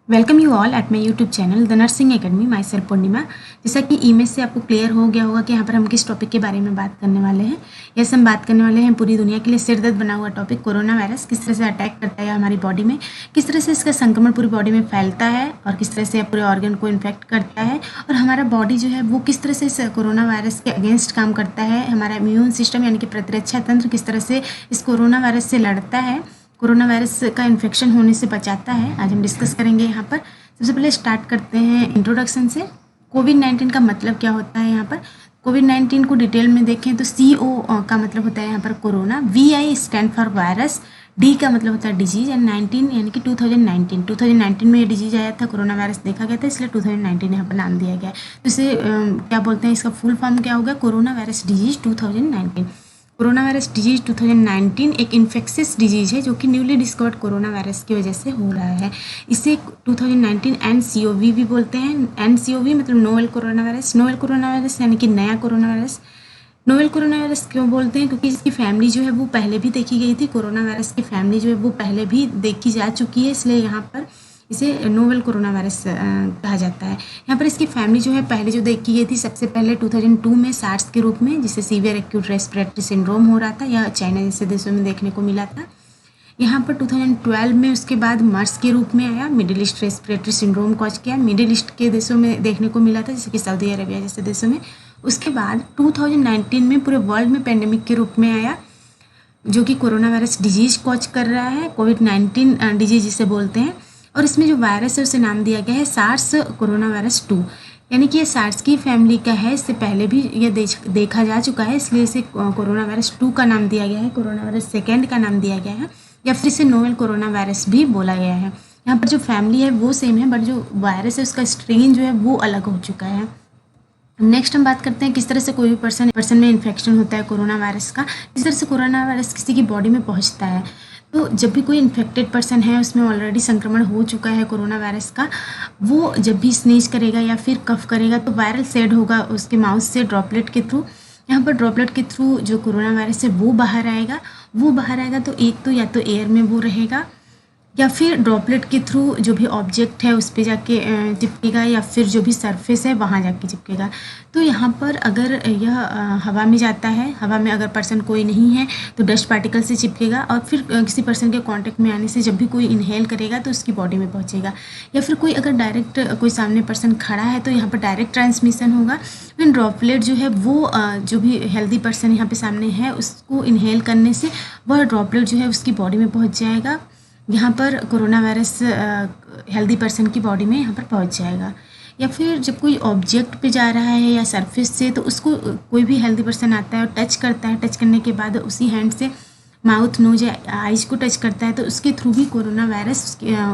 Welcome you all at my YouTube channel the nursing academy. Myself Purnima. जैसा कि image से आपको clear हो गया होगा कि यहाँ पर हम किस टॉपिक के बारे में बात करने वाले हैं। यस, हम बात करने वाले हैं पूरी दुनिया के लिए सिर दर्द बना हुआ टॉपिक कोरोना वायरस किस तरह से अटैक करता है हमारी बॉडी में, किस तरह से इसका संक्रमण पूरी बॉडी में फैलता है और किस तरह से पूरे ऑर्गन को इन्फेक्ट करता है और हमारा बॉडी जो है वो किस तरह से इस कोरोना वायरस के अगेंस्ट काम करता है। हमारा इम्यून सिस्टम यानी कि प्रतिरक्षा तंत्र किस तरह से इस कोरोना वायरस से लड़ता है, कोरोना वायरस का इन्फेक्शन होने से बचाता है, आज हम डिस्कस करेंगे यहाँ पर। सबसे पहले स्टार्ट करते हैं इंट्रोडक्शन से। कोविड-19 का मतलब क्या होता है। यहाँ पर कोविड-19 को डिटेल में देखें तो CO का मतलब होता है यहाँ पर corona, VI stand for virus, D का मतलब होता है डिजीज एंड 19 यानी कि 2019 में ये डिजीज आया था, कोरोना वायरस देखा गया था, इसलिए 2019 यहाँ पर नाम दिया गया है। तो इसे क्या बोलते हैं, इसका फुल फॉर्म क्या होगा, corona virus disease 2019। Corona virus disease 2019 एक इन्फेक्शियस डिजीज है जो कि न्यूली डिस्कवर्ड कोरोना वायरस की वजह से हो रहा है। इसे 2019 NCOV भी बोलते हैं। NCOV मतलब novel corona virus. Novel corona virus यानी कि नया corona virus. Novel corona virus क्यों बोलते हैं, क्योंकि इसकी फैमिली जो है वो पहले भी देखी गई थी। कोरोना वायरस की फैमिली जो है वो पहले भी देखी जा चुकी है, इसलिए यहाँ पर इसे नोवेल कोरोना वायरस कहा जाता है। यहाँ पर इसकी फैमिली जो है पहले जो देखी गई थी सबसे पहले 2002 में सार्स के रूप में, जिसे सीवियर एक्यूट रेस्पिरेटरी सिंड्रोम हो रहा था, यह चाइना जैसे देशों में देखने को मिला था। यहाँ पर 2012 में उसके बाद मर्स के रूप में आया, middle east respiratory syndrome cause किया, मिडिल ईस्ट के देशों में देखने को मिला था जैसे कि सऊदी अरेबिया जैसे देशों में। उसके बाद 2019 में पूरे वर्ल्ड में पेंडेमिक के रूप में आया जो कि कोरोना वायरस डिजीज कॉज कर रहा है, कोविड-19 डिजीज जिसे बोलते हैं। और इसमें जो वायरस है उसे नाम दिया गया है सार्स कोरोना वायरस 2, यानी कि ये सार्स की फैमिली का है। इससे पहले भी ये देखा जा चुका है, इसलिए इसे कोरोना वायरस 2 का नाम दिया गया है, कोरोना वायरस सेकेंड का नाम दिया गया है, या फिर इसे नोवेल कोरोना वायरस भी बोला गया है। यहाँ पर जो फैमिली है वो सेम है, बट जो वायरस है उसका स्ट्रेन जो है वो अलग हो चुका है। नेक्स्ट हम बात करते हैं किस तरह से कोई भी पर्सन में इन्फेक्शन होता है कोरोना वायरस का, किस तरह से कोरोना वायरस किसी की बॉडी में पहुंचता है। तो जब भी कोई इन्फेक्टेड पर्सन है, उसमें ऑलरेडी संक्रमण हो चुका है कोरोना वायरस का, वो जब भी स्नीज करेगा या फिर कफ करेगा तो वायरल सेड होगा उसके माउथ से ड्रॉपलेट के थ्रू। यहाँ पर ड्रॉपलेट के थ्रू जो कोरोना वायरस है वो बाहर आएगा तो एक तो या तो एयर में वो रहेगा या फिर ड्रॉपलेट के थ्रू जो भी ऑब्जेक्ट है उस पर जाके चिपकेगा, या फिर जो भी सरफेस है वहाँ जाके चिपकेगा। तो यहाँ पर अगर यह हवा में जाता है, हवा में अगर पर्सन कोई नहीं है तो डस्ट पार्टिकल से चिपकेगा, और फिर किसी पर्सन के कांटेक्ट में आने से जब भी कोई इनहेल करेगा तो उसकी बॉडी में पहुँचेगा, या फिर कोई अगर डायरेक्ट कोई सामने पर्सन खड़ा है तो यहाँ पर डायरेक्ट ट्रांसमिशन होगा। फिर ड्रॉपलेट जो है वो जो भी हेल्दी पर्सन यहाँ पे सामने है उसको इनहेल करने से वह ड्रॉपलेट जो है उसकी बॉडी में पहुँच जाएगा। यहाँ पर कोरोना वायरस हेल्दी पर्सन की बॉडी में यहाँ पर पहुँच जाएगा। या फिर जब कोई ऑब्जेक्ट पे जा रहा है या सरफेस से, तो उसको कोई भी हेल्दी पर्सन आता है और टच करता है, टच करने के बाद उसी हैंड से माउथ, नोज या आइज को टच करता है, तो उसके थ्रू भी कोरोना वायरस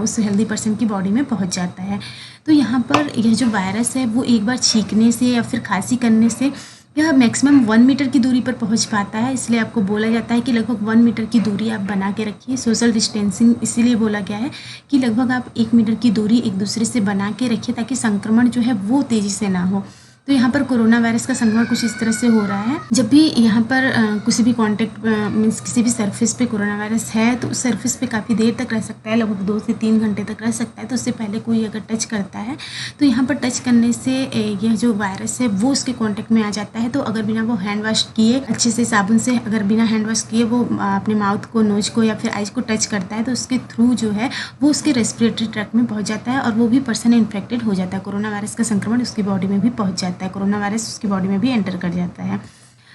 उस हेल्दी पर्सन की बॉडी में पहुँच जाता है। तो यहाँ पर यह जो वायरस है वो एक बार छींकने से या फिर खांसी करने से यह मैक्सिमम 1 मीटर की दूरी पर पहुंच पाता है, इसलिए आपको बोला जाता है कि लगभग 1 मीटर की दूरी आप बना के रखिए। सोशल डिस्टेंसिंग इसीलिए बोला गया है कि लगभग आप 1 मीटर की दूरी एक दूसरे से बना के रखिए ताकि संक्रमण जो है वो तेज़ी से ना हो। तो यहाँ पर कोरोना वायरस का संक्रमण कुछ इस तरह से हो रहा है। जब भी यहाँ पर किसी भी कॉन्टेक्ट मीन्स किसी भी सरफेस पे कोरोना वायरस है तो उस सरफेस पे काफ़ी देर तक रह सकता है, लगभग 2 से 3 घंटे तक रह सकता है। तो उससे पहले कोई अगर टच करता है तो यहाँ पर टच करने से यह जो वायरस है वो उसके कॉन्टेक्ट में आ जाता है। तो अगर बिना वो हैंड वॉश किए, अच्छे से साबुन से अगर बिना हैंड वॉश किए वो अपने माउथ को, नोज को या फिर आइज को टच करता है तो उसके थ्रू जो है वो उसके रेस्पिरेटरी ट्रैक्ट में पहुँच जाता है और वो भी पर्सन इन्फेक्टेड हो जाता है। कोरोना वायरस का संक्रमण उसकी बॉडी में भी पहुँच जाता है, कोरोना वायरस उसकी बॉडी में भी एंटर कर जाता है।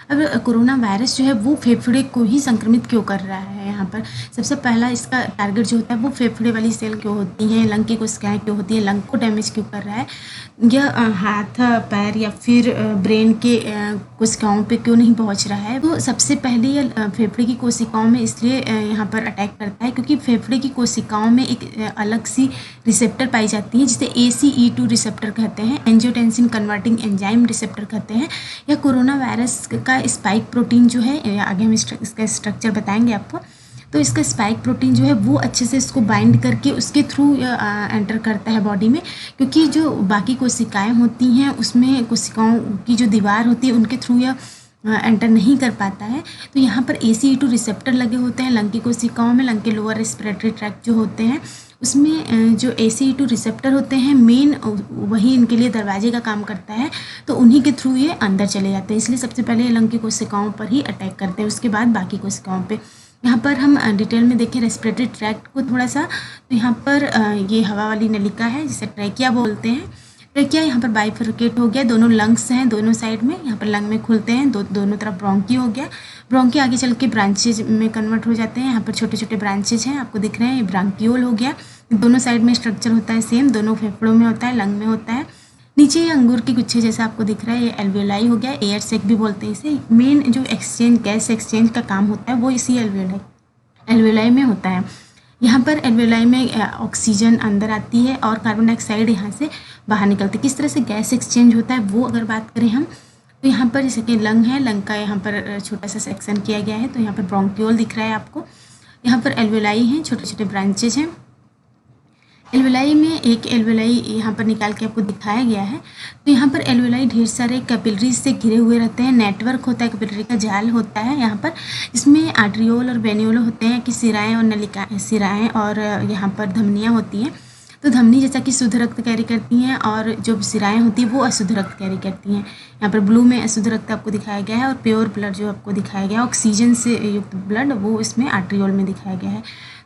अब कोरोना वायरस जो है वो फेफड़े को ही संक्रमित क्यों कर रहा है। यहाँ पर सबसे पहला इसका टारगेट जो होता है वो फेफड़े वाली सेल क्यों होती हैं, लंग की कोशिकाएं क्यों होती है, लंग को डैमेज क्यों कर रहा है, यह हाथ, पैर या फिर ब्रेन के कोशिकाओं पे क्यों नहीं पहुँच रहा है। तो सबसे पहले यह फेफड़े की कोशिकाओं में इसलिए यहाँ पर अटैक करता है क्योंकि फेफड़े की कोशिकाओं में एक अलग सी रिसेप्टर पाई जाती है जिसे ACE2 रिसेप्टर कहते हैं, एंजियोटेंसिन कन्वर्टिंग एंजाइम रिसेप्टर कहते हैं। यह कोरोना वायरस का स्पाइक प्रोटीन जो है, आगे हम इसका स्ट्रक्चर बताएंगे आपको। तो इसका स्पाइक प्रोटीन जो है वो अच्छे से इसको बाइंड करके उसके थ्रू एंटर करता है बॉडी में, क्योंकि जो बाकी कोशिकाएं होती हैं उसमें कोशिकाओं की जो दीवार होती है उनके थ्रू यह एंटर नहीं कर पाता है। तो यहाँ पर ACE2 रिसेप्टर लगे होते हैं लंग की कोशिकाओं में, लंग के लोअर रेस्पिरेटरी ट्रैक्ट जो होते हैं उसमें जो ACE2 रिसेप्टर होते हैं मेन वही इनके लिए दरवाजे का काम करता है, तो उन्हीं के थ्रू ये अंदर चले जाते हैं। इसलिए सबसे पहले ये लंग की कोशिकाओं पर ही अटैक करते हैं, उसके बाद बाकी कोशिकाओं पे। यहाँ पर हम डिटेल में देखें रेस्पिरेटरी ट्रैक्ट को थोड़ा सा, तो यहाँ पर ये हवा वाली नलिका है जिसे ट्रैकिया बोलते हैं। ट्रैकिया यहाँ पर बाइफरकेट हो गया, दोनों लंग्स हैं दोनों साइड में, यहाँ पर लंग में खुलते हैं, दोनों तरफ ब्रोंकी हो गया। ब्रोंकी आगे चल के ब्रांचेज में कन्वर्ट हो जाते हैं, यहाँ पर छोटे छोटे ब्रांचेज हैं आपको दिख रहे हैं, ये ब्रांकियोल हो गया। दोनों साइड में स्ट्रक्चर होता है सेम, दोनों फेफड़ों में होता है, लंग में होता है। नीचे ये अंगूर के गुच्छे जैसा आपको दिख रहा है, ये एल्वियोलाई हो गया, एयर सेक भी बोलते हैं इसे। मेन जो एक्सचेंज गैस एक्सचेंज का काम होता है वो इसी एल्वियोलाई में होता है। यहाँ पर एल्वियोलाई में ऑक्सीजन अंदर आती है और कार्बन डाइऑक्साइड यहाँ से बाहर निकलती है। किस तरह से गैस एक्सचेंज होता है वो अगर बात करें हम, तो यहाँ पर जैसे कि लंग है, लंग का यहाँ पर छोटा सा सेक्शन किया गया है, तो यहाँ पर ब्रोंकियोल दिख रहा है आपको। यहाँ पर एल्वियोलाई हैं, छोटे छोटे ब्रांचेज हैं। एल्वियोलाई में एक एल्वियोलाई यहाँ पर निकाल के आपको दिखाया गया है। तो यहाँ पर एल्वियोलाई ढेर सारे कैपिलरीज से घिरे हुए रहते हैं, नेटवर्क होता है, कैपिलरी का जाल होता है यहाँ पर। इसमें आर्ट्रियोल और वेन्यूल होते हैं कि सिराएँ और नलिकाएँ, सिराएँ और यहाँ पर धमनियाँ होती हैं। तो धमनी जैसा कि शुद्ध रक्त कैरी करती हैं और जो सिराएँ होती हैं वो अशुद्ध रक्त कैरी करती हैं। यहाँ पर ब्लू में अशुद्ध रक्त आपको दिखाया गया है और प्योर ब्लड जो आपको दिखाया गया है ऑक्सीजन से युक्त ब्लड, वो इसमें आर्ट्रियोल में दिखाया गया है।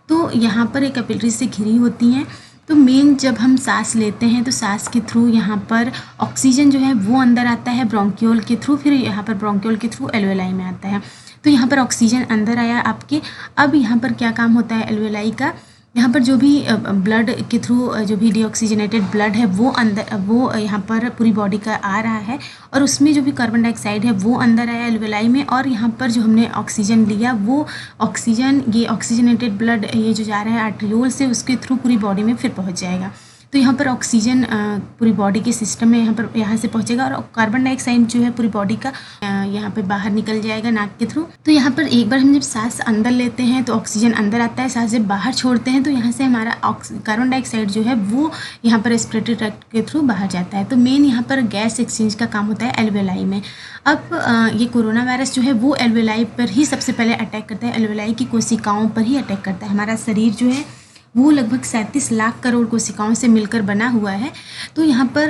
तो यहाँ पर एक कैपिलरी से घिरी होती हैं। तो मेन जब हम सांस लेते हैं तो सांस के थ्रू यहाँ पर ऑक्सीजन जो है वो अंदर आता है ब्रोंकियोल के थ्रू, फिर यहाँ पर ब्रोंकियोल के थ्रू एल्वियोलाई में आता है। तो यहाँ पर ऑक्सीजन अंदर आया आपके। अब यहाँ पर क्या काम होता है एल्वियोलाई का, यहाँ पर जो भी ब्लड के थ्रू जो भी डीऑक्सीजनेटेड ब्लड है वो अंदर, वो यहाँ पर पूरी बॉडी का आ रहा है और उसमें जो भी कार्बन डाइऑक्साइड है वो अंदर आया एल्वियोलाई में, और यहाँ पर जो हमने ऑक्सीजन लिया वो ऑक्सीजन, ये ऑक्सीजनेटेड ब्लड ये जो जा रहा है आर्ट्रियोल से, उसके थ्रू पूरी बॉडी में फिर पहुँच जाएगा। तो यहाँ पर ऑक्सीजन पूरी बॉडी के सिस्टम में यहाँ से पहुँचेगा और कार्बन डाइऑक्साइड जो है पूरी बॉडी का यहाँ पे बाहर निकल जाएगा नाक के थ्रू। तो यहाँ पर एक बार हम जब सांस अंदर लेते हैं तो ऑक्सीजन अंदर आता है, सांस जब बाहर छोड़ते हैं तो यहाँ से हमारा कार्बन डाइऑक्साइड जो है वो यहाँ पर रेस्पिरेटरी ट्रैक्ट के थ्रू बाहर जाता है। तो मेन यहाँ पर गैस एक्सचेंज का काम होता है एल्वियोलाई में। अब ये कोरोना वायरस जो है वो एल्वियोलाई पर ही सबसे पहले अटैक करता है, एल्वियोलाई की कोशिकाओं पर ही अटैक करता है। हमारा शरीर जो है वो लगभग 37 लाख करोड़ कोशिकाओं से मिलकर बना हुआ है। तो यहाँ पर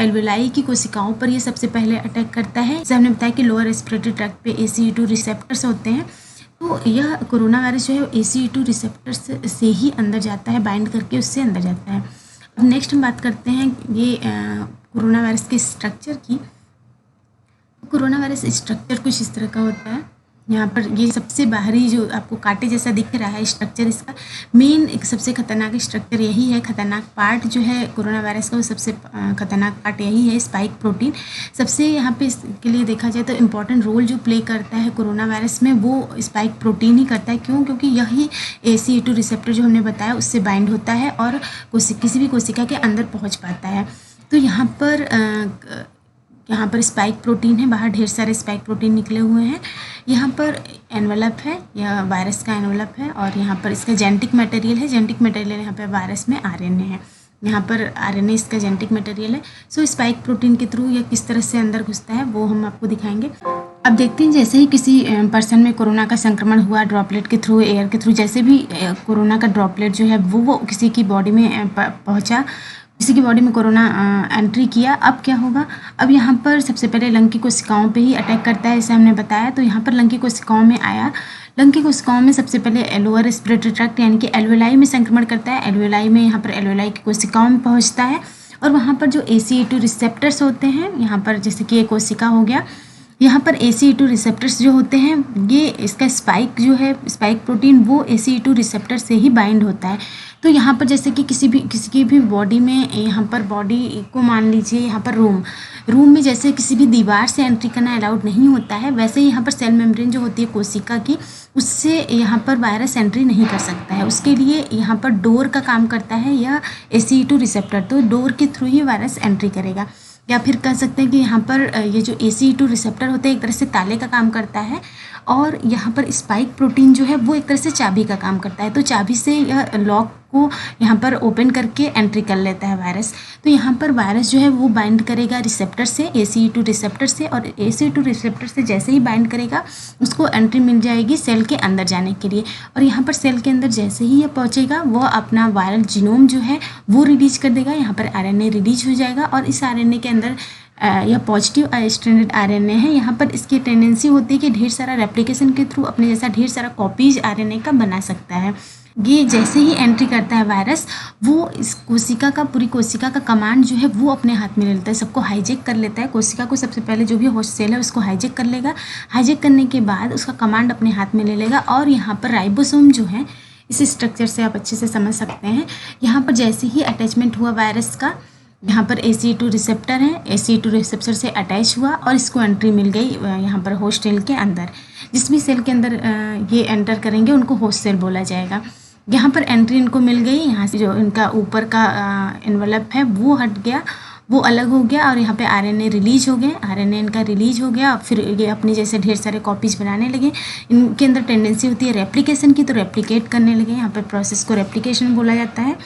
एल्वियोलाई की कोशिकाओं पर ये सबसे पहले अटैक करता है। जैसे हमने बताया कि लोअर रेस्पिरेटरी ट्रैक्ट पे ACE2 रिसेप्टर्स होते हैं, तो यह कोरोना वायरस जो है ACE2 रिसेप्टर्स से ही अंदर जाता है, बाइंड करके उससे अंदर जाता है। अब नेक्स्ट हम बात करते हैं ये कोरोना वायरस के स्ट्रक्चर की। कोरोना वायरस स्ट्रक्चर कुछ इस तरह का होता है। यहाँ पर ये सबसे बाहरी जो आपको कांटे जैसा दिख रहा है स्ट्रक्चर, इसका मेन एक सबसे खतरनाक स्ट्रक्चर यही है। खतरनाक पार्ट जो है कोरोना वायरस का वो सबसे खतरनाक पार्ट यही है, स्पाइक प्रोटीन। सबसे यहाँ पे इसके लिए देखा जाए तो इम्पॉर्टेंट रोल जो प्ले करता है कोरोना वायरस में वो स्पाइक प्रोटीन ही करता है। क्यों? क्योंकि यही ACE2 रिसेप्टर जो हमने बताया उससे बाइंड होता है और किसी भी कोशिका के अंदर पहुँच पाता है। तो यहाँ पर स्पाइक प्रोटीन है, बाहर ढेर सारे स्पाइक प्रोटीन निकले हुए हैं। यहाँ पर एनवलप है, यह वायरस का एनवलप है और यहाँ पर इसका जेनेटिक मटेरियल है। जेनेटिक मटेरियल यहाँ पर वायरस में RNA है, यहाँ पर RNA इसका जेनेटिक मटेरियल है। सो स्पाइक प्रोटीन के थ्रू यह किस तरह से अंदर घुसता है वो हम आपको दिखाएंगे। अब देखते हैं जैसे ही किसी पर्सन में कोरोना का संक्रमण हुआ ड्रॉपलेट के थ्रू, एयर के थ्रू, जैसे भी कोरोना का ड्रॉपलेट जो है वो किसी की बॉडी में पहुँचा, किसी की बॉडी में कोरोना एंट्री किया, अब क्या होगा? अब यहाँ पर सबसे पहले लंग की कोशिकाओं पे ही अटैक करता है, जैसे हमने बताया। तो यहाँ पर लंग की कोशिकाओं में आया, लंग की कोशिकाओं में सबसे पहले लोअर रेस्पिरेटरी ट्रैक्ट यानी कि एल्वियोलाई में संक्रमण करता है। एल्वियोलाई में यहाँ पर एल्वियोलाई की कोशिकाओं में पहुँचता है और वहाँ पर जो ACE2 रिसेप्टर्स होते हैं, यहाँ पर जैसे कि ये कोशिका हो गया, यहाँ पर ACE2 रिसेप्टर्स जो होते हैं, ये इसका स्पाइक जो है, स्पाइक प्रोटीन, वो ACE2 रिसेप्टर से ही बाइंड होता है। तो यहाँ पर जैसे कि किसी की भी बॉडी में, यहाँ पर बॉडी को मान लीजिए यहाँ पर रूम में जैसे किसी भी दीवार से एंट्री करना अलाउड नहीं होता है, वैसे ही यहाँ पर सेल मेम्ब्रेन जो होती है कोशिका की, उससे यहाँ पर वायरस एंट्री नहीं कर सकता है। उसके लिए यहाँ पर डोर का काम करता है यह ACE2 रिसेप्टर, तो डोर के थ्रू ही वायरस एंट्री करेगा। या फिर कह सकते हैं कि यहाँ पर ये जो ACE2 रिसेप्टर होते हैं एक तरह से ताले का काम करता है और यहाँ पर स्पाइक प्रोटीन जो है वो एक तरह से चाबी का काम करता है। तो चाबी से यह लॉक को यहाँ पर ओपन करके एंट्री कर लेता है वायरस। तो यहाँ पर वायरस जो है वो बाइंड करेगा रिसेप्टर से, ACE2 रिसेप्टर से, और ACE2 रिसेप्टर से जैसे ही बाइंड करेगा उसको एंट्री मिल जाएगी सेल के अंदर जाने के लिए। और यहाँ पर सेल के अंदर जैसे ही ये पहुँचेगा वो अपना वायरल जीनोम जो है वो रिलीज कर देगा। यहाँ पर RNA रिलीज हो जाएगा और इस RNA के अंदर यह पॉजिटिव स्ट्रैंडेड RNA है। यहाँ पर इसकी टेंडेंसी होती है कि ढेर सारा रेप्लिकेशन के थ्रू अपने जैसा ढेर सारा कॉपीज RNA का बना सकता है। ये जैसे ही एंट्री करता है वायरस, वो इस कोशिका का, पूरी कोशिका का कमांड जो है वो अपने हाथ में ले लेता है, सबको हाईजेक कर लेता है। कोशिका को सबसे पहले जो भी होस्ट सेल है उसको हाईजेक कर लेगा। हाईजेक करने के बाद उसका कमांड अपने हाथ में ले लेगा और यहाँ पर राइबोसोम जो है, इस स्ट्रक्चर से आप अच्छे से समझ सकते हैं। यहाँ पर जैसे ही अटैचमेंट हुआ वायरस का, यहाँ पर ACE2 रिसेप्टर है, ACE2 रिसेप्टर से अटैच हुआ और इसको एंट्री मिल गई यहाँ पर होस्ट सेल के अंदर। जिस भी सेल के अंदर ये एंटर करेंगे उनको होस्ट सेल बोला जाएगा। यहाँ पर एंट्री इनको मिल गई। यहाँ से जो इनका ऊपर का एनवलप है वो हट गया, वो अलग हो गया और यहाँ पे RNA रिलीज हो गए। RNA इनका रिलीज हो गया, फिर ये अपने जैसे ढेर सारे कॉपीज बनाने लगे। इनके अंदर टेंडेंसी होती है रेप्लिकेशन की, तो रेप्लिकेट करने लगे। यहाँ पर प्रोसेस को रेप्लिकेशन बोला जाता है,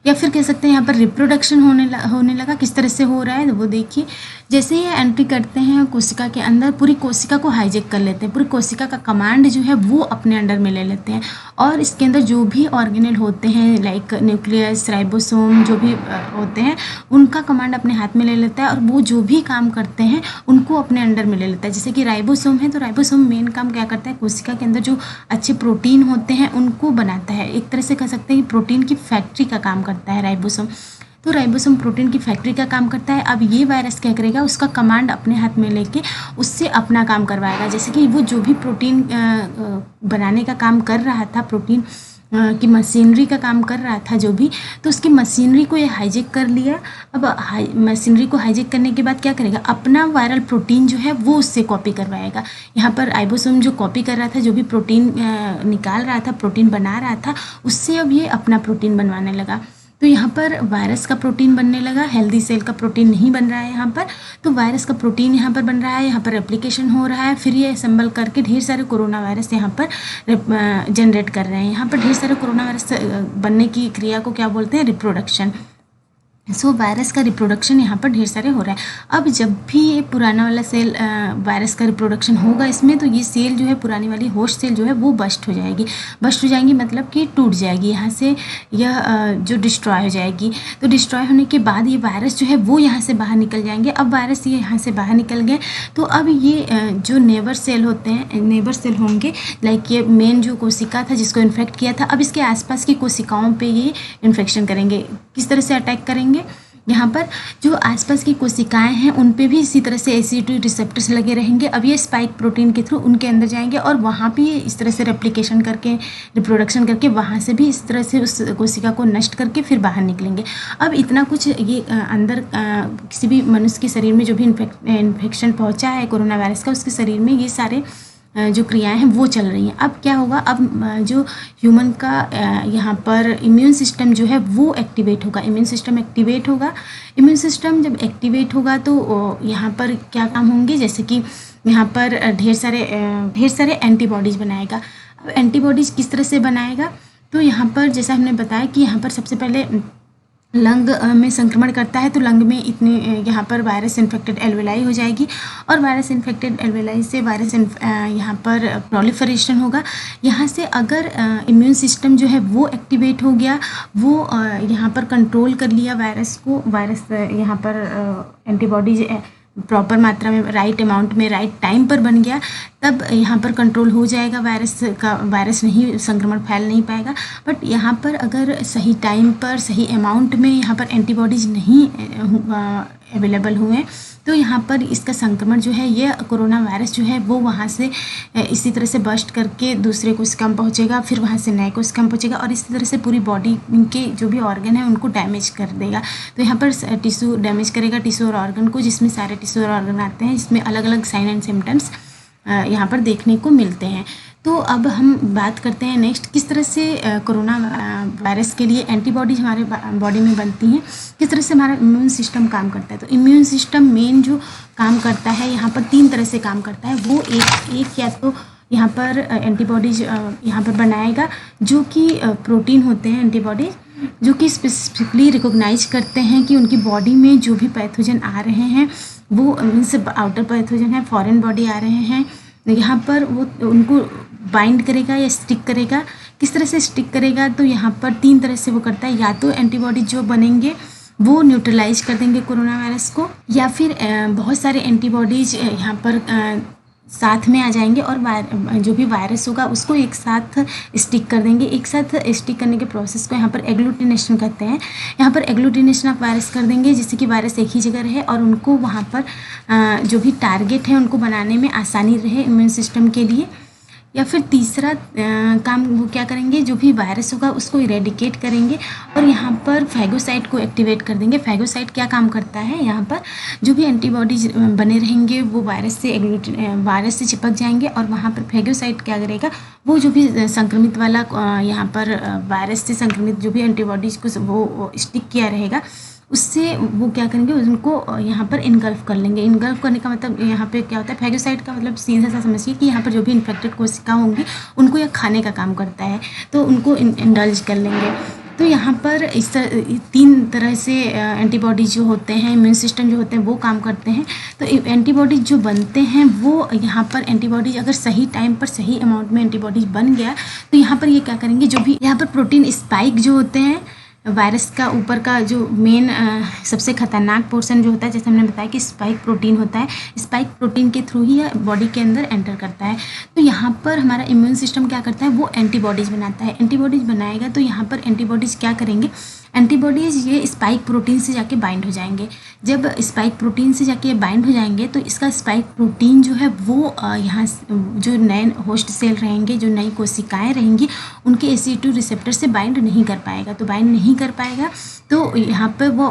या फिर कह सकते हैं यहाँ पर रिप्रोडक्शन होने लगा। किस तरह से हो रहा है वो देखिए। जैसे ही एंट्री करते हैं कोशिका के अंदर, पूरी कोशिका को हाईजेक कर लेते हैं, पूरी कोशिका का कमांड जो है वो अपने अंडर में ले लेते हैं और इसके अंदर जो भी ऑर्गेनेल होते हैं लाइक न्यूक्लियस, राइबोसोम जो भी होते हैं उनका कमांड अपने हाथ में ले लेता है और वो जो भी काम करते हैं उनको अपने अंडर में ले लेता है। जैसे कि राइबोसोम है तो राइबोसोम मेन काम क्या करता है, कोशिका के अंदर जो अच्छे प्रोटीन होते हैं उनको बनाता है। एक तरह से कह सकते हैं कि प्रोटीन की फैक्ट्री का काम करता है राइबोसोम। तो राइबोसोम प्रोटीन की फैक्ट्री का काम करता है। अब ये वायरस क्या करेगा, उसका कमांड अपने हाथ में लेके उससे अपना काम करवाएगा। जैसे कि वो जो भी प्रोटीन बनाने का काम कर रहा था, प्रोटीन की मशीनरी का काम कर रहा था जो भी, तो उसकी मशीनरी को ये हाईजेक कर लिया। अब मशीनरी को हाईजेक करने के बाद क्या करेगा, अपना वायरल प्रोटीन जो है वो उससे कॉपी करवाएगा। यहाँ पर राइबोसोम जो कॉपी कर रहा था, जो भी प्रोटीन निकाल रहा था, प्रोटीन बना रहा था, उससे अब ये अपना प्रोटीन बनवाने लगा। तो यहाँ पर वायरस का प्रोटीन बनने लगा, हेल्दी सेल का प्रोटीन नहीं बन रहा है यहाँ पर। तो वायरस का प्रोटीन यहाँ पर बन रहा है, यहाँ पर रेप्लिकेशन हो रहा है, फिर ये असेंबल करके ढेर सारे कोरोना वायरस यहाँ पर जनरेट कर रहे हैं। यहाँ पर ढेर सारे कोरोना वायरस बनने की क्रिया को क्या बोलते हैं, रिप्रोडक्शन। सो वायरस का रिप्रोडक्शन यहाँ पर ढेर सारे हो रहा है। अब जब भी ये पुराना वाला सेल वायरस का रिप्रोडक्शन होगा इसमें, तो ये सेल जो है, पुरानी वाली होस्ट सेल जो है वो बस्ट हो जाएगी। बस्ट हो जाएंगी मतलब कि टूट जाएगी, यहाँ से यह जो डिस्ट्रॉय हो जाएगी। तो डिस्ट्रॉय होने के बाद ये वायरस जो है वो यहाँ से बाहर निकल जाएंगे। अब वायरस ये यहाँ से बाहर निकल गए तो अब ये जो नेबर सेल होते हैं, नेबर सेल होंगे, लाइक ये मेन जो कोशिका था जिसको इन्फेक्ट किया था, अब इसके आसपास की कोशिकाओं पे ये इन्फेक्शन करेंगे। किस तरह से अटैक करेंगे, यहाँ पर जो आसपास की कोशिकाएं हैं उन पे भी इसी तरह से ACE2 रिसेप्टर्स लगे रहेंगे। अब ये स्पाइक प्रोटीन के थ्रू उनके अंदर जाएंगे और वहाँ भी इस तरह से रेप्लिकेशन करके, रिप्रोडक्शन करके, वहाँ से भी इस तरह से उस कोशिका को नष्ट करके फिर बाहर निकलेंगे। अब इतना कुछ ये अंदर किसी भी मनुष्य के शरीर में जो भी इन्फेक्शन पहुँचा है कोरोना वायरस का, उसके शरीर में ये सारे जो क्रियाएं हैं वो चल रही हैं। अब क्या होगा, अब जो ह्यूमन का यहाँ पर इम्यून सिस्टम जो है वो एक्टिवेट होगा। इम्यून सिस्टम एक्टिवेट होगा। इम्यून सिस्टम जब एक्टिवेट होगा तो यहाँ पर क्या काम होंगे, जैसे कि यहाँ पर ढेर सारे एंटीबॉडीज़ बनाएगा। अब एंटीबॉडीज़ किस तरह से बनाएगा, तो यहाँ पर जैसा हमने बताया कि यहाँ पर सबसे पहले लंग में संक्रमण करता है, तो लंग में इतने यहाँ पर वायरस इन्फेक्टेड एल्वेलाई हो जाएगी और वायरस इन्फेक्टेड एल्वेलाई से वायरस यहाँ पर प्रोलिफरेशन होगा। यहाँ से अगर इम्यून सिस्टम जो है वो एक्टिवेट हो गया, वो यहाँ पर कंट्रोल कर लिया वायरस को, वायरस यहाँ पर एंटीबॉडीज प्रॉपर मात्रा में, राइट अमाउंट में, राइट टाइम पर बन गया, तब यहाँ पर कंट्रोल हो जाएगा वायरस का। वायरस नहीं, संक्रमण फैल नहीं पाएगा। बट यहाँ पर अगर सही टाइम पर, सही अमाउंट में यहाँ पर एंटीबॉडीज नहीं अवेलेबल हुए तो यहाँ पर इसका संक्रमण जो है, ये कोरोना वायरस जो है वो वहाँ से इसी तरह से बस्ट करके दूसरे कोशिका में पहुँचेगा, फिर वहाँ से नए कोशिका में पहुँचेगा और इसी तरह से पूरी बॉडी के जो भी ऑर्गन है उनको डैमेज कर देगा। तो यहाँ पर टिश्यू डैमेज करेगा, टिश्यू और ऑर्गन को, जिसमें सारे टिश्यू और ऑर्गन आते हैं, जिसमें अलग अलग साइन एंड सिम्टम्स यहाँ पर देखने को मिलते हैं। तो अब हम बात करते हैं नेक्स्ट, किस तरह से कोरोना वायरस के लिए एंटीबॉडीज हमारे बॉडी में बनती हैं, किस तरह से हमारा इम्यून सिस्टम काम करता है। तो इम्यून सिस्टम मेन जो काम करता है यहाँ पर 3 तरह से काम करता है। वो एक या तो यहाँ पर एंटीबॉडीज यहाँ पर बनाएगा जो कि प्रोटीन होते हैं एंटीबॉडीज, जो कि स्पेसिफिकली रिकॉग्नाइज करते हैं कि उनकी बॉडी में जो भी पैथोजन आ रहे हैं वो मीन्स आउटर पैथोजन है, फॉरेन बॉडी आ रहे हैं, यहाँ पर वो उनको बाइंड करेगा या स्टिक करेगा। किस तरह से स्टिक करेगा, तो यहाँ पर 3 तरह से वो करता है। या तो एंटीबॉडी जो बनेंगे वो न्यूट्रलाइज कर देंगे कोरोना वायरस को, या फिर बहुत सारे एंटीबॉडीज यहाँ पर साथ में आ जाएंगे और जो भी वायरस होगा उसको एक साथ स्टिक कर देंगे। एक साथ स्टिक करने के प्रोसेस को यहाँ पर एग्लूटिनेशन कहते हैं। यहाँ पर एग्लूटिनेशन ऑफ वायरस कर देंगे जिससे कि वायरस एक ही जगह रहे और उनको वहाँ पर जो भी टारगेट है उनको बनाने में आसानी रहे इम्यून सिस्टम के लिए। या फिर तीसरा काम वो क्या करेंगे, जो भी वायरस होगा उसको इरेडिकेट करेंगे और यहाँ पर फैगोसाइट को एक्टिवेट कर देंगे। फैगोसाइट क्या काम करता है, यहाँ पर जो भी एंटीबॉडीज बने रहेंगे वो वायरस से चिपक जाएंगे और वहाँ पर फैगोसाइट क्या करेगा, वो जो भी संक्रमित वाला यहाँ पर वायरस से संक्रमित जो भी एंटीबॉडीज को वो स्टिक किया रहेगा उससे वो क्या करेंगे, उनको यहाँ पर इनगल्फ कर लेंगे। इनगल्फ करने का मतलब यहाँ पे क्या होता है, फैगोसाइट का मतलब सीधा सा समझिए कि यहाँ पर जो भी इन्फेक्टेड कोशिका होंगी उनको यह खाने का काम करता है, तो उनको इंडल्ज कर लेंगे। तो यहाँ पर इस 3 तरह से एंटीबॉडीज जो होते हैं, इम्यून सिस्टम जो होते हैं वो काम करते हैं। तो एंटीबॉडीज जो बनते हैं वो यहाँ पर एंटीबॉडीज अगर सही टाइम पर सही अमाउंट में एंटीबॉडीज बन गया तो यहाँ पर ये क्या करेंगे, जो भी यहाँ पर प्रोटीन स्पाइक जो होते हैं वायरस का ऊपर का जो मेन सबसे खतरनाक पोर्शन जो होता है, जैसे हमने बताया कि स्पाइक प्रोटीन होता है, स्पाइक प्रोटीन के थ्रू ही बॉडी के अंदर एंटर करता है। तो यहाँ पर हमारा इम्यून सिस्टम क्या करता है, वो एंटीबॉडीज़ बनाता है। एंटीबॉडीज़ बनाएगा तो यहाँ पर एंटीबॉडीज़ क्या करेंगे, एंटीबॉडीज़ ये स्पाइक प्रोटीन से जाके बाइंड हो जाएंगे। जब स्पाइक प्रोटीन से जाके बाइंड हो जाएंगे तो इसका स्पाइक प्रोटीन जो है वो यहाँ जो नए होस्ट सेल रहेंगे, जो नई कोशिकाएं रहेंगी, उनके ACE2 रिसेप्टर से बाइंड नहीं कर पाएगा। तो बाइंड नहीं कर पाएगा तो यहाँ पर वो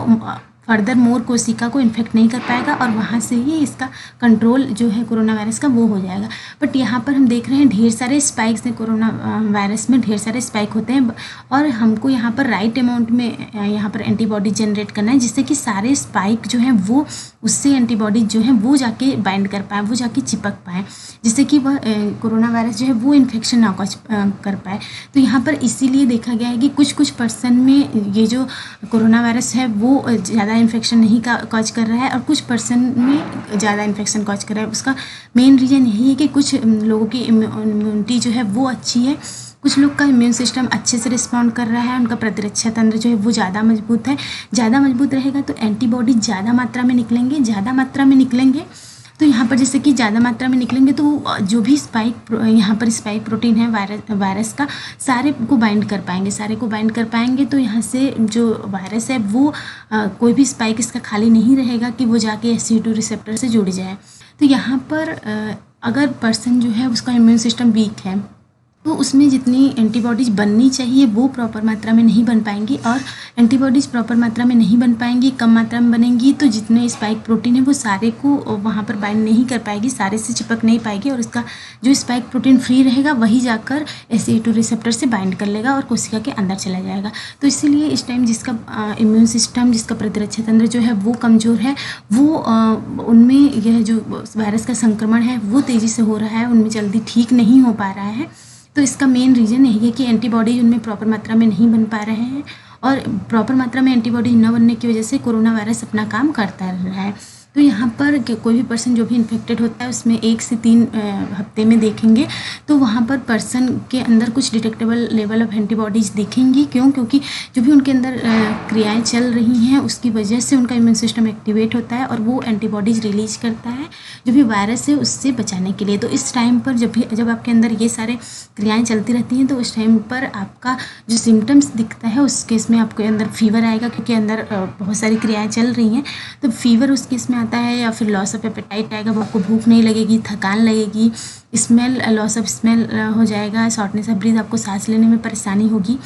फर्दर मोर कोशिका को इन्फेक्ट नहीं कर पाएगा और वहाँ से ही इसका कंट्रोल जो है कोरोना वायरस का वो हो जाएगा। बट यहाँ पर हम देख रहे हैं ढेर सारे स्पाइक्स हैं, कोरोना वायरस में ढेर सारे स्पाइक होते हैं और हमको यहाँ पर राइट अमाउंट में यहाँ पर एंटीबॉडी जनरेट करना है जिससे कि सारे स्पाइक जो हैं वो उससे एंटीबॉडी जो है वो जाके बाइंड कर पाए, वो जाके चिपक पाए, जिससे कि वह कोरोना वायरस जो है वो इन्फेक्शन ना कॉज कर पाए। तो यहाँ पर इसीलिए देखा गया है कि कुछ पर्सन में ये जो कोरोना वायरस है वो ज़्यादा इन्फेक्शन नहीं कॉज कर रहा है और कुछ पर्सन में ज़्यादा इन्फेक्शन कॉज कर रहा है। उसका मेन रीज़न यही है कि कुछ लोगों की इम्यूनिटी जो है वो अच्छी है, कुछ लोग का इम्यून सिस्टम अच्छे से रिस्पॉन्ड कर रहा है, उनका प्रतिरक्षा तंत्र जो है वो ज़्यादा मजबूत है। ज़्यादा मजबूत रहेगा तो एंटीबॉडी ज़्यादा मात्रा में निकलेंगे, ज़्यादा मात्रा में निकलेंगे तो यहाँ पर जैसे कि ज़्यादा मात्रा में निकलेंगे तो जो भी यहाँ पर स्पाइक प्रोटीन है वायरस का सारे को बाइंड कर पाएंगे, सारे को बाइंड कर पाएंगे। तो यहाँ से जो वायरस है वो कोई भी स्पाइक इसका खाली नहीं रहेगा कि वो जाके ACE2 रिसेप्टर से जुड़ जाए। तो यहाँ पर अगर पर्सन जो है उसका इम्यून सिस्टम वीक है तो उसमें जितनी एंटीबॉडीज़ बननी चाहिए वो प्रॉपर मात्रा में नहीं बन पाएंगी और एंटीबॉडीज़ प्रॉपर मात्रा में नहीं बन पाएंगी, कम मात्रा में बनेंगी तो जितने स्पाइक प्रोटीन है वो सारे को वहाँ पर बाइंड नहीं कर पाएगी, सारे से चिपक नहीं पाएगी और इसका जो स्पाइक प्रोटीन फ्री रहेगा वही जाकर ACE2 रिसेप्टर से बाइंड कर लेगा और कोशिका के अंदर चला जाएगा। तो इसीलिए इस टाइम जिसका इम्यून सिस्टम, जिसका प्रतिरक्षा तंत्र जो है वो कमज़ोर है, वो उनमें यह जो वायरस का संक्रमण है वो तेज़ी से हो रहा है, उनमें जल्दी ठीक नहीं हो पा रहा है। तो इसका मेन रीज़न यही है कि एंटीबॉडी उनमें प्रॉपर मात्रा में नहीं बन पा रहे हैं और प्रॉपर मात्रा में एंटीबॉडी न बनने की वजह से कोरोना वायरस अपना काम करता रहा है। तो यहाँ पर कोई भी पर्सन जो भी इन्फेक्टेड होता है उसमें 1 से 3 हफ्ते में देखेंगे तो वहाँ पर पर्सन के अंदर कुछ डिटेक्टेबल लेवल ऑफ एंटीबॉडीज़ दिखेंगी। क्यों? क्योंकि जो भी उनके अंदर क्रियाएं चल रही हैं उसकी वजह से उनका इम्यून सिस्टम एक्टिवेट होता है और वो एंटीबॉडीज़ रिलीज करता है जो भी वायरस है उससे बचाने के लिए। तो इस टाइम पर जब आपके अंदर ये सारे क्रियाएँ चलती रहती हैं तो उस टाइम पर आपका जो सिम्टम्स दिखता है उस केस में आपके अंदर फीवर आएगा, क्योंकि अंदर बहुत सारी क्रियाएँ चल रही हैं। तो फीवर उस केस में आता है या फिर लॉस ऑफ एपेटाइट आएगा, वो आपको भूख नहीं लगेगी, थकान लगेगी, स्मेल लॉस ऑफ स्मेल हो जाएगा, शॉर्टनेस ऑफ ब्रीथ, आपको सांस लेने में परेशानी होगी।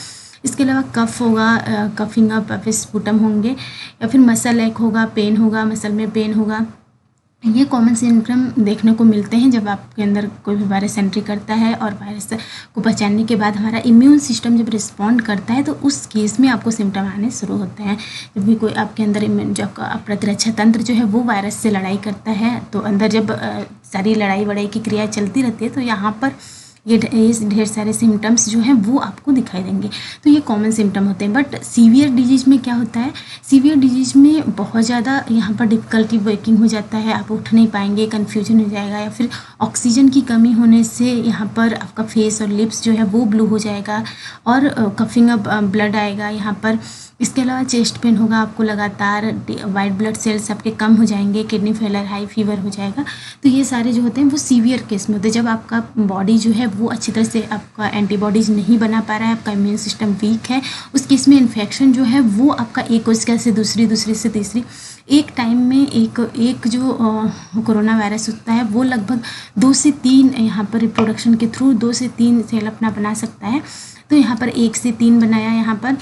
इसके अलावा कफ होगा, कफिंग अप स्पुटम होंगे या फिर मसल एक होगा, पेन होगा, मसल में पेन होगा। ये कॉमन सिम्टम देखने को मिलते हैं जब आपके अंदर कोई भी वायरस एंट्री करता है और वायरस को पहचानने के बाद हमारा इम्यून सिस्टम जब रिस्पॉन्ड करता है तो उस केस में आपको सिम्टम आने शुरू होते हैं। जब भी कोई आपके अंदर जो प्रतिरक्षा तंत्र जो है वो वायरस से लड़ाई करता है तो अंदर जब सारी लड़ाई वड़ाई की क्रिया चलती रहती है तो यहाँ पर ये ढेर सारे सिम्टम्स जो हैं वो आपको दिखाई देंगे। तो ये कॉमन सिम्टम होते हैं। बट सीवियर डिजीज़ में क्या होता है, सीवियर डिजीज़ में बहुत ज़्यादा यहाँ पर डिफ़िकल्टी वर्किंग हो जाता है, आप उठ नहीं पाएंगे, कन्फ्यूजन हो जाएगा, या फिर ऑक्सीजन की कमी होने से यहाँ पर आपका फेस और लिप्स जो है वो ब्लू हो जाएगा, और कफिंग अप ब्लड आएगा यहाँ पर। इसके अलावा चेस्ट पेन होगा आपको लगातार, वाइट ब्लड सेल्स आपके कम हो जाएंगे, किडनी फेलर, हाई फीवर हो जाएगा। तो ये सारे जो होते हैं वो सीवियर केस में होते हैं, जब आपका बॉडी जो है वो अच्छी तरह से आपका एंटीबॉडीज़ नहीं बना पा रहा है, आपका इम्यून सिस्टम वीक है। उस केस में इन्फेक्शन जो है वो आपका एक कोशिका से दूसरी, दूसरी से तीसरी, एक टाइम में एक जो कोरोना वायरस होता है वो लगभग 2 से 3 यहाँ पर रिप्रोडक्शन के थ्रू 2 से 3 सेल अपना बना सकता है। तो यहाँ पर 1 से 3 बनाया यहाँ पर,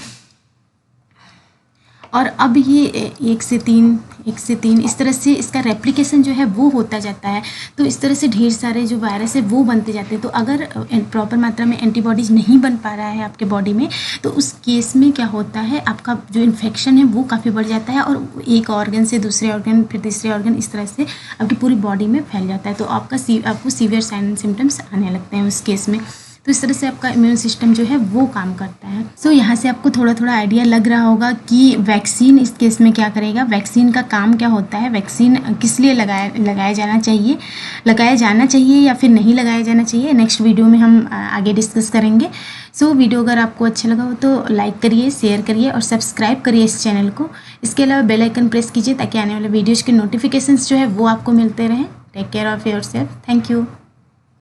और अब ये 1 से 3 इस तरह से इसका रेप्लिकेशन जो है वो होता जाता है। तो इस तरह से ढेर सारे जो वायरस है वो बनते जाते हैं। तो अगर प्रॉपर मात्रा में एंटीबॉडीज़ नहीं बन पा रहा है आपके बॉडी में, तो उस केस में क्या होता है, आपका जो इन्फेक्शन है वो काफ़ी बढ़ जाता है, और एक ऑर्गन से दूसरे ऑर्गन, फिर तीसरे ऑर्गन, इस तरह से आपकी पूरी बॉडी में फैल जाता है। तो आपको सीवियर साइन एंड सिम्टम्स आने लगते हैं उस केस में। तो इस तरह से आपका इम्यून सिस्टम जो है वो काम करता है। सो यहाँ से आपको थोड़ा थोड़ा आइडिया लग रहा होगा कि वैक्सीन इस केस में क्या करेगा, वैक्सीन का काम क्या होता है, वैक्सीन किस लिए लगाया जाना चाहिए या फिर नहीं लगाया जाना चाहिए। नेक्स्ट वीडियो में हम आगे डिस्कस करेंगे। सो वीडियो अगर आपको अच्छा लगा हो तो लाइक करिए, शेयर करिए और सब्सक्राइब करिए इस चैनल को। इसके अलावा बेल आइकन प्रेस कीजिए ताकि आने वाले वीडियोज़ के नोटिफिकेशंस जो है वो आपको मिलते रहें। Take care of yourself. Thank you.